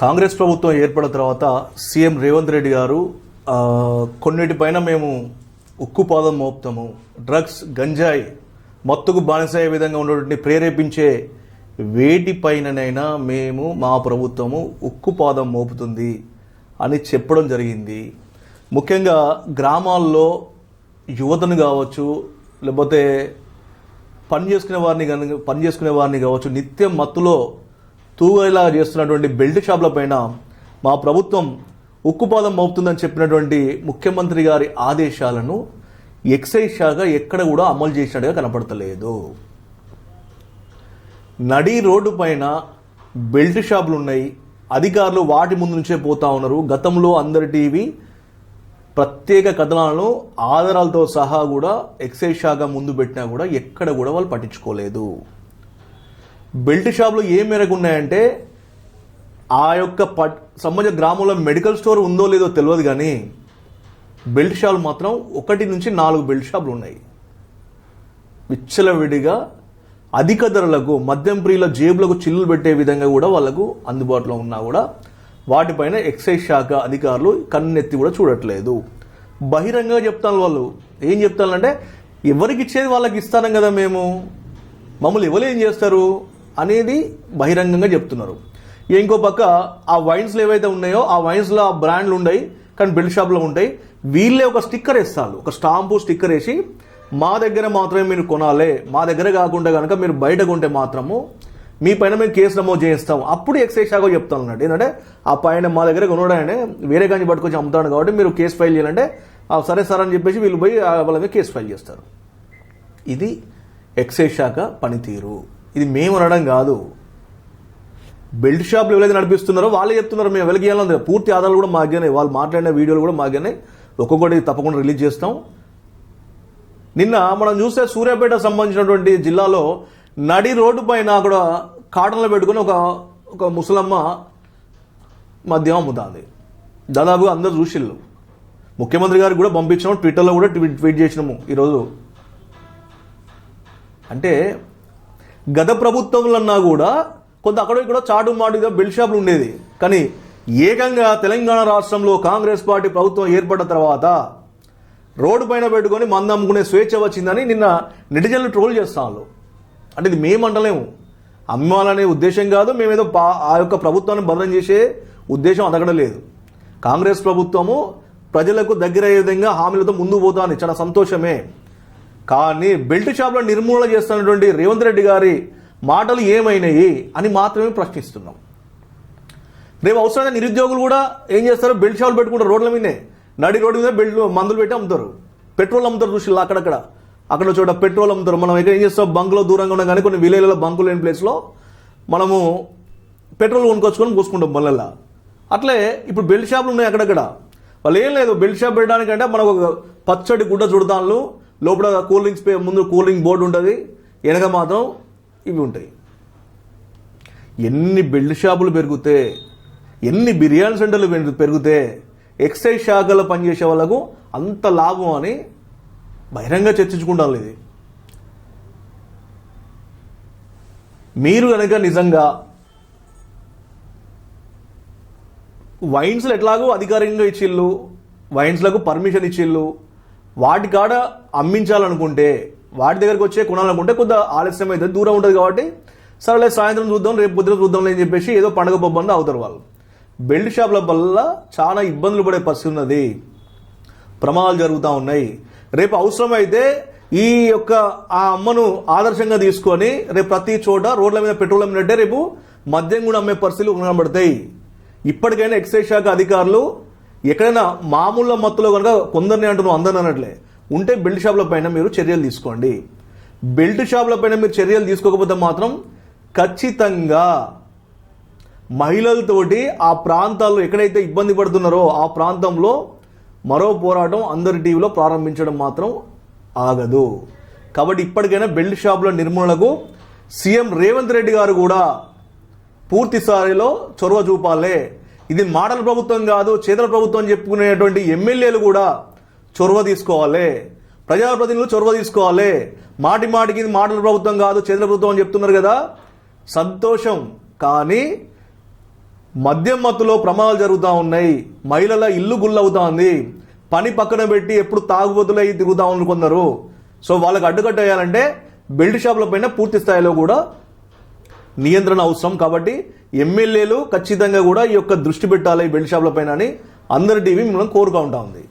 కాంగ్రెస్ ప్రభుత్వం ఏర్పడిన తర్వాత సీఎం రేవంత్ రెడ్డి గారు కొన్నిటిపైన మేము ఉక్కుపాదం మోపుతాము, డ్రగ్స్ గంజాయి మత్తుకు బానిసయ్యే విధంగా ఉన్నటువంటి ప్రేరేపించే వేటిపైననైనా మేము మా ప్రభుత్వము ఉక్కుపాదం మోపుతుంది అని చెప్పడం జరిగింది. ముఖ్యంగా గ్రామాల్లో యువతను కావచ్చు, లేకపోతే పని చేసుకునే వారిని కావచ్చు, నిత్యం మత్తులో తూగేలా చేస్తున్నటువంటి బెల్ట్ షాపుల పైన మా ప్రభుత్వం ఉక్కుపాదం మోపుతుందని చెప్పినటువంటి ముఖ్యమంత్రి గారి ఆదేశాలను ఎక్సైజ్ శాఖ ఎక్కడ కూడా అమలు చేసినట్టుగా కనపడతలేదు. నడి రోడ్డు పైన బెల్ట్ షాపులు ఉన్నాయి, అధికారులు వాటి ముందు నుంచే పోతా ఉన్నారు. గతంలో అందరి టీవీ ప్రత్యేక కథనాలను ఆధారాలతో సహా కూడా ఎక్సైజ్ శాఖ ముందు పెట్టినా కూడా ఎక్కడ కూడా వాళ్ళు పట్టించుకోలేదు. బెల్ట్ షాపులు ఏ మేరకు ఉన్నాయంటే ఆ యొక్క సంబంధించిన గ్రామంలో మెడికల్ స్టోర్ ఉందో లేదో తెలియదు, కానీ బెల్ట్ షాపులు మాత్రం 1 నుంచి 4 బెల్ట్ షాపులు ఉన్నాయి. విచ్చలవిడిగా అధిక ధరలకు మద్యం ప్రియుల జేబులకు చిల్లులు పెట్టే విధంగా కూడా వాళ్ళకు అందుబాటులో ఉన్నా కూడా వాటిపైన ఎక్సైజ్ శాఖ అధికారులు కన్నెత్తి కూడా చూడట్లేదు. బహిరంగంగా చెప్తాను. వాళ్ళు ఏం చెప్తానంటే ఎవరికి ఇచ్చేది వాళ్ళకి ఇస్తాను కదా, మేము మమ్మల్ని ఎవరు ఏం చేస్తారు అనేది బహిరంగంగా చెప్తున్నారు. ఇంకో పక్క ఆ వైన్స్లు ఏవైతే ఉన్నాయో ఆ వైన్స్లో ఆ బ్రాండ్లు ఉన్నాయి, కానీ బెల్ట్ షాప్లో ఉంటాయి. వీళ్ళే ఒక స్టిక్కర్ వేస్తారు, ఒక స్టాంపు స్టిక్కర్ వేసి మా దగ్గర మాత్రమే మీరు కొనాలి, మా దగ్గర కాకుండా కనుక మీరు బయట కొంటే మాత్రము మీ పైన మేము కేసు నమోదు చేస్తాం. అప్పుడు ఎక్సైజ్ శాఖ చెప్తాను అన్నట్టు. ఏంటంటే ఆ పైన మా దగ్గర కొనడానే వేరే కానీ పట్టుకొచ్చి అమ్ముతాడు కాబట్టి మీరు కేసు ఫైల్ చేయాలంటే సరే సార్ అని చెప్పేసి వీళ్ళు పోయి వాళ్ళ మీద కేసు ఫైల్ చేస్తారు. ఇది ఎక్సైజ్ శాఖ పనితీరు. ఇది మేము అనడం కాదు. బెల్ట్ షాప్లు ఎవరైతే నడిపిస్తున్నారో వాళ్ళే చెప్తున్నారు. మేము ఎవరికి ఇవ్వాలని పూర్తి ఆధారాలు కూడా మాగానే, వాళ్ళు మాట్లాడిన వీడియోలు కూడా మాగానే ఒక్కొక్కటి తప్పకుండా రిలీజ్ చేస్తాం. నిన్న మనం చూస్తే సూర్యాపేట సంబంధించినటువంటి జిల్లాలో నడి రోడ్డు పైన అక్కడ కాటన్లో పెట్టుకుని ఒక ముసలమ్మ మద్యం అమ్ముతుంది. దాదాపుగా అందరు చూసిళ్ళు. ముఖ్యమంత్రి గారికి కూడా పంపించినాము, ట్విట్టర్లో కూడా ట్వీట్ చేసినాము ఈరోజు. అంటే గత ప్రభుత్వంలో కూడా కొంత అక్కడ ఇక్కడ చాటు మాటుగా బెల్ట్ షాపులు ఉండేది, కానీ ఏకంగా తెలంగాణ రాష్ట్రంలో కాంగ్రెస్ పార్టీ ప్రభుత్వం ఏర్పడిన తర్వాత రోడ్డు పైన పెట్టుకొని మందు అమ్ముకునే స్వేచ్ఛ వచ్చిందని నిన్న నెటిజన్లు ట్రోల్ చేస్తాను. అంటే ఇది మేమంటలేము, అమ్మాలనే ఉద్దేశం కాదు, మేమేదో ఆ యొక్క ప్రభుత్వాన్ని బదనం చేసే ఉద్దేశం అదగడం లేదు. కాంగ్రెస్ ప్రభుత్వము ప్రజలకు దగ్గరయ్యే విధంగా హామీలతో ముందుకు పోతాను, చాలా సంతోషమే. కానీ బెల్ట్ షాప్ల నిర్మూలన చేస్తున్నటువంటి రేవంత్ రెడ్డి గారి మాటలు ఏమైనాయి అని మాత్రమే ప్రశ్నిస్తున్నాం. రేపు అవసరమైన నిరుద్యోగులు కూడా ఏం చేస్తారు, బెల్ట్ షాపులు పెట్టుకుంటారు. రోడ్ల మీదే నడి రోడ్డు మీద బెల్ట్ మందులు పెట్టి అమ్ముతారు, పెట్రోల్ అమ్ముతారు. చూసి అక్కడ చోట పెట్రోల్ అమ్ముతారు. మనం ఎక్కడ ఏం చేస్తాం, బంకులో దూరంగా ఉన్నా కానీ కొన్ని విలేజ్లలో బంకులు లేని ప్లేస్లో మనము పెట్రోల్ కొనుక్కొచ్చుకొని పూసుకుంటాం బండ్లల్లో. అట్లే ఇప్పుడు బెల్ట్ షాపులు ఉన్నాయి అక్కడక్కడ. వాళ్ళు ఏం లేదు, బెల్ట్ షాప్ పెట్టడానికంటే మనకు ఒక పచ్చడి గుడ్డ చుడతాను, లోపల కూల్ డ్రింక్స్ ముందు కూల్ డ్రింక్ బోర్డు ఉంటుంది, వెనక మాత్రం ఇవి ఉంటాయి. ఎన్ని బెల్ట్ షాపులు పెరిగితే, ఎన్ని బిర్యానీ సెంటర్లు పెరిగితే ఎక్సైజ్ శాఖలో పనిచేసే వాళ్ళకు అంత లాభం అని బహిరంగ చర్చించుకుంటారు. ఇది మీరు కనుక నిజంగా వైన్స్లు ఎట్లాగో అధికారికంగా ఇచ్చిళ్ళు, వైన్స్లకు పర్మిషన్ ఇచ్చిళ్ళు, వాటి కాడ అమ్మించాలనుకుంటే, వాటి దగ్గరకు వచ్చే కొనాలనుకుంటే కొద్దిగా ఆలస్యం అయితే దూరం ఉంటుంది కాబట్టి సరేలే సాయంత్రం చూద్దాం, రేపు పొద్దున చూద్దాం అని చెప్పేసి ఏదో పండగ పబ్బంది అవుతారు వాళ్ళు. బెల్ట్ షాపుల వల్ల చాలా ఇబ్బందులు పడే పరిస్థితి ఉన్నది, ప్రమాదాలు జరుగుతూ ఉన్నాయి. రేపు అవసరమైతే ఈ యొక్క ఆ అమ్మను ఆదర్శంగా తీసుకొని రేపు ప్రతి చోట రోడ్ల మీద పెట్రోల్ అమ్మినట్టే రేపు మద్యం కూడా అమ్మే పరిస్థితులు కనబడతాయి. ఇప్పటికైనా ఎక్సైజ్ శాఖ అధికారులు ఎక్కడైనా మామూలు మత్తులో కనుక కొందరిని అంటున్నాం, అందరిని అన్నట్లే ఉంటే బెల్ట్ షాపుల పైన మీరు చర్యలు తీసుకోండి. బెల్ట్ షాపుల పైన మీరు చర్యలు తీసుకోకపోతే మాత్రం ఖచ్చితంగా మహిళలతోటి ఆ ప్రాంతాల్లో ఎక్కడైతే ఇబ్బంది పడుతున్నారో ఆ ప్రాంతంలో మరో పోరాటం అందరి టీవీలో ప్రారంభించడం మాత్రం ఆగదు. కాబట్టి ఇప్పటికైనా బెల్ట్ షాపుల నిర్మూలనకు సీఎం రేవంత్ రెడ్డి గారు కూడా పూర్తి స్థాయిలో చొరవ చూపాలే. ఇది మాటల ప్రభుత్వం కాదు, చేతల ప్రభుత్వం చెప్పుకునేటువంటి ఎమ్మెల్యేలు కూడా చొరవ తీసుకోవాలి, ప్రజాప్రతినిధులు చొరవ తీసుకోవాలి. మాటికి ఇది మాటల ప్రభుత్వం కాదు, చేతల ప్రభుత్వం అని చెప్తున్నారు కదా, సంతోషం. కానీ మద్యం మత్తులో ప్రమాదాలు జరుగుతూ ఉన్నాయి, మహిళల ఇల్లు గుల్లవుతా ఉంది, పని పక్కన పెట్టి ఎప్పుడు తాగుబోతులై తిరుగుతూ ఉన్నారు కొందరు. సో వాళ్ళకి అడ్డుకట్టేయాలంటే బెల్ట్ షాపుల పైన పూర్తి స్థాయిలో కూడా నియంత్రణ అవసరం. కాబట్టి ఎమ్మెల్యేలు ఖచ్చితంగా కూడా ఈ యొక్క దృష్టి పెట్టాలి బెల్ట్ షాపుల పైన అని అందరి టీవీ మిమ్మల్ని కోరుకుంటా ఉంది.